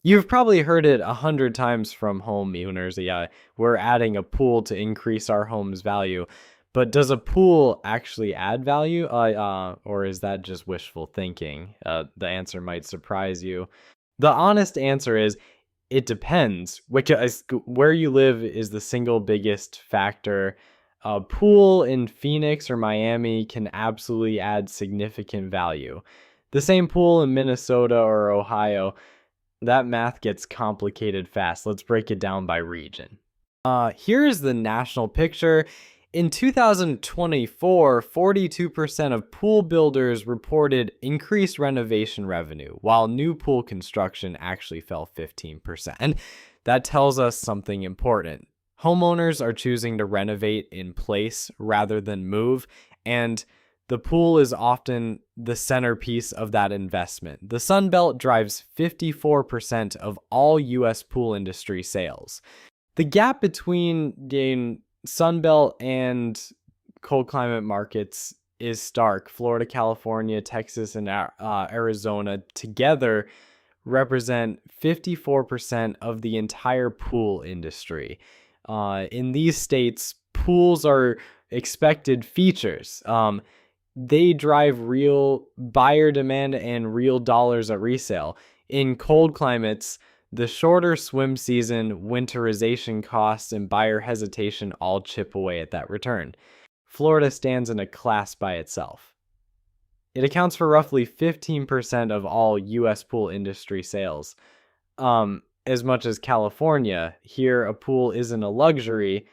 You've probably heard it 100 times from homeowners. Yeah, we're adding a pool to increase our home's value. But does a pool actually add value? Or is that just wishful thinking? The answer might surprise you. The honest answer is it depends. Where you live is the single biggest factor. A pool in Phoenix or Miami can absolutely add significant value. The same pool in Minnesota or Ohio, that math gets complicated fast. Let's break it down by region. Here's the national picture. In 2024, 42% of pool builders reported increased renovation revenue, while new pool construction actually fell 15%. And that tells us something important. Homeowners are choosing to renovate in place rather than move, and the pool is often the centerpiece of that investment. The Sun Belt drives 54% of all U.S. pool industry sales. The gap between the Sunbelt and cold climate markets is stark. Florida, California, Texas, and Arizona together represent 54% of the entire pool industry. In these states, pools are expected features. They drive real buyer demand and real dollars at resale. In cold climates, the shorter swim season, winterization costs, and buyer hesitation all chip away at that return. Florida stands in a class by itself. It accounts for roughly 15% of all U.S. pool industry sales. As much as California, here a pool isn't a luxury.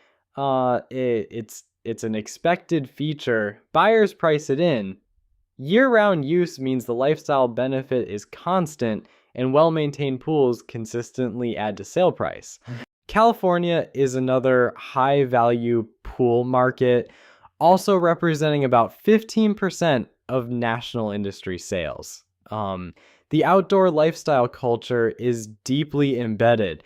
It's an expected feature. Buyers price it in. Year-round use means the lifestyle benefit is constant, and well-maintained pools consistently add to sale price. California is another high-value pool market, also representing about 15% of national industry sales. The outdoor lifestyle culture is deeply embedded.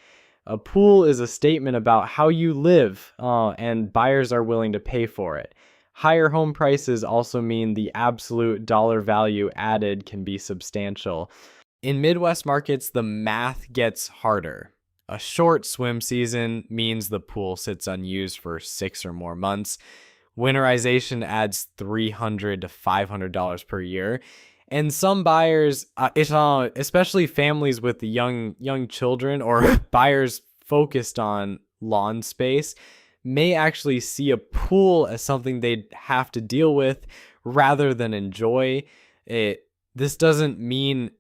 A pool is a statement about how you live, and buyers are willing to pay for it. Higher home prices also mean the absolute dollar value added can be substantial. In Midwest markets, the math gets harder. A short swim season means the pool sits unused for 6 or more months. Winterization adds $300 to $500 per year. And some buyers, especially families with young children or buyers focused on lawn space, may actually see a pool as something they'd have to deal with rather than enjoy. This doesn't mean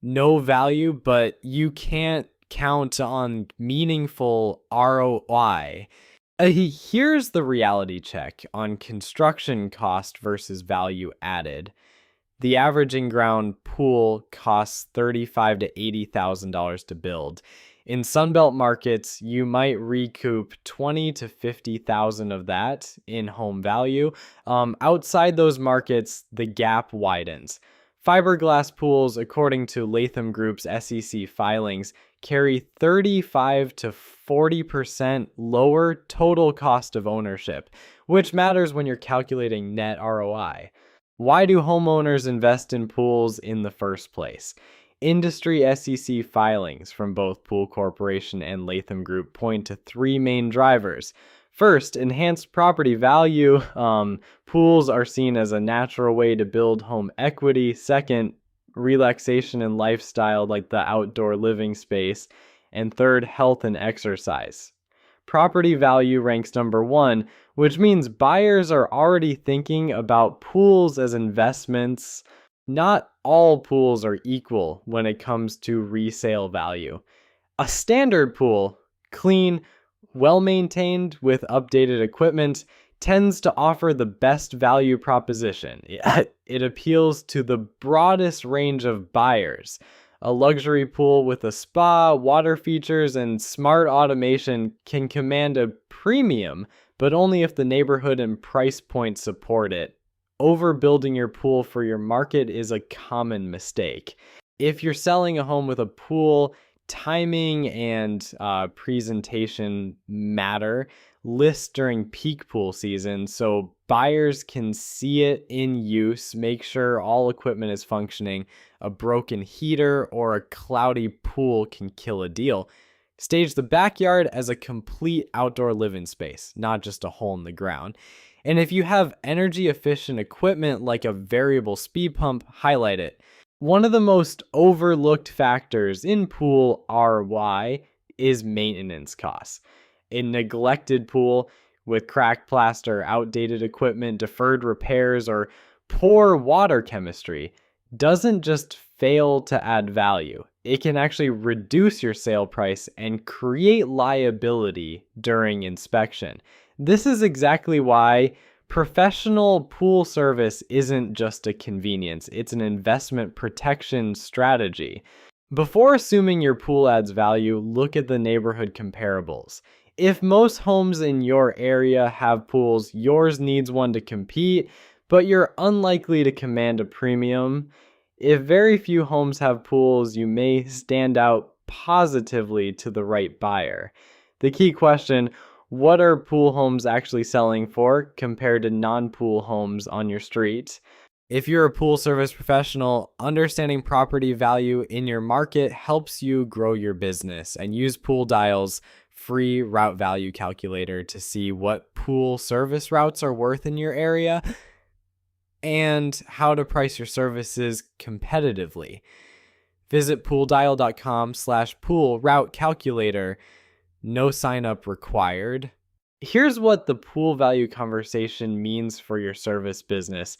no value, but you can't count on meaningful ROI. Here's the reality check on construction cost versus value added. The average in-ground pool costs $35,000 to $80,000 to build. In Sunbelt markets, you might recoup $20,000 to $50,000 of that in home value. Outside those markets, the gap widens. Fiberglass pools, according to Latham Group's SEC filings, carry 35 to 40% lower total cost of ownership, which matters when you're calculating net ROI. Why do homeowners invest in pools in the first place? Industry SEC filings from both Pool Corporation and Latham Group point to 3 main drivers. First, enhanced property value. Pools are seen as a natural way to build home equity. Second, relaxation and lifestyle, like the outdoor living space. And third, health and exercise. Property value ranks number 1, which means buyers are already thinking about pools as investments. Not all pools are equal when it comes to resale value. A standard pool, clean, well-maintained with updated equipment, tends to offer the best value proposition. It appeals to the broadest range of buyers. A luxury pool with a spa, water features, and smart automation can command a premium, but only if the neighborhood and price point support it. Overbuilding your pool for your market is a common mistake. If you're selling a home with a pool, timing and presentation matter. List during peak pool season so buyers can see it in use. Make sure all equipment is functioning. a broken heater or a cloudy pool can kill a deal. Stage the backyard as a complete outdoor living space, not just a hole in the ground. And if you have energy efficient equipment like a variable speed pump, highlight it. One of the most overlooked factors in pool ROI is maintenance costs. A neglected pool with cracked plaster, outdated equipment, deferred repairs, or poor water chemistry doesn't just fail to add value. It can actually reduce your sale price and create liability during inspection. This is exactly why professional pool service isn't just a convenience, it's an investment protection strategy. Before assuming your pool adds value, look at the neighborhood comparables. If most homes in your area have pools, yours needs one to compete, but you're unlikely to command a premium. If very few homes have pools, you may stand out positively to the right buyer. The key question: what are pool homes actually selling for compared to non-pool homes on your street? If you're a pool service professional, understanding property value in your market helps you grow your business, and use Pool Dial's free route value calculator to see what pool service routes are worth in your area and how to price your services competitively. Visit pooldial.com/pool route calculator. No sign up required. Here's what the pool value conversation means for your service business.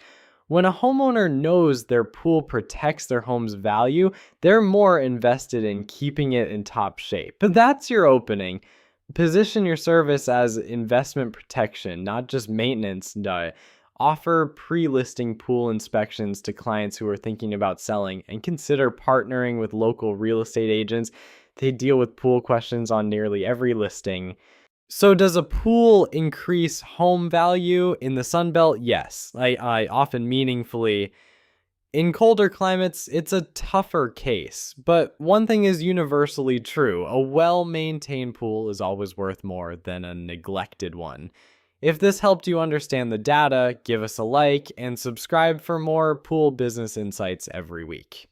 When a homeowner knows their pool protects their home's value, they're more invested in keeping it in top shape. But that's your opening. Position your service as investment protection, not just maintenance. Offer pre-listing pool inspections to clients who are thinking about selling, and consider partnering with local real estate agents. They deal with pool questions on nearly every listing. So does a pool increase home value in the Sun Belt? Yes, I often meaningfully. In colder climates, it's a tougher case, but one thing is universally true: a well-maintained pool is always worth more than a neglected one. If this helped you understand the data, give us a like and subscribe for more pool business insights every week.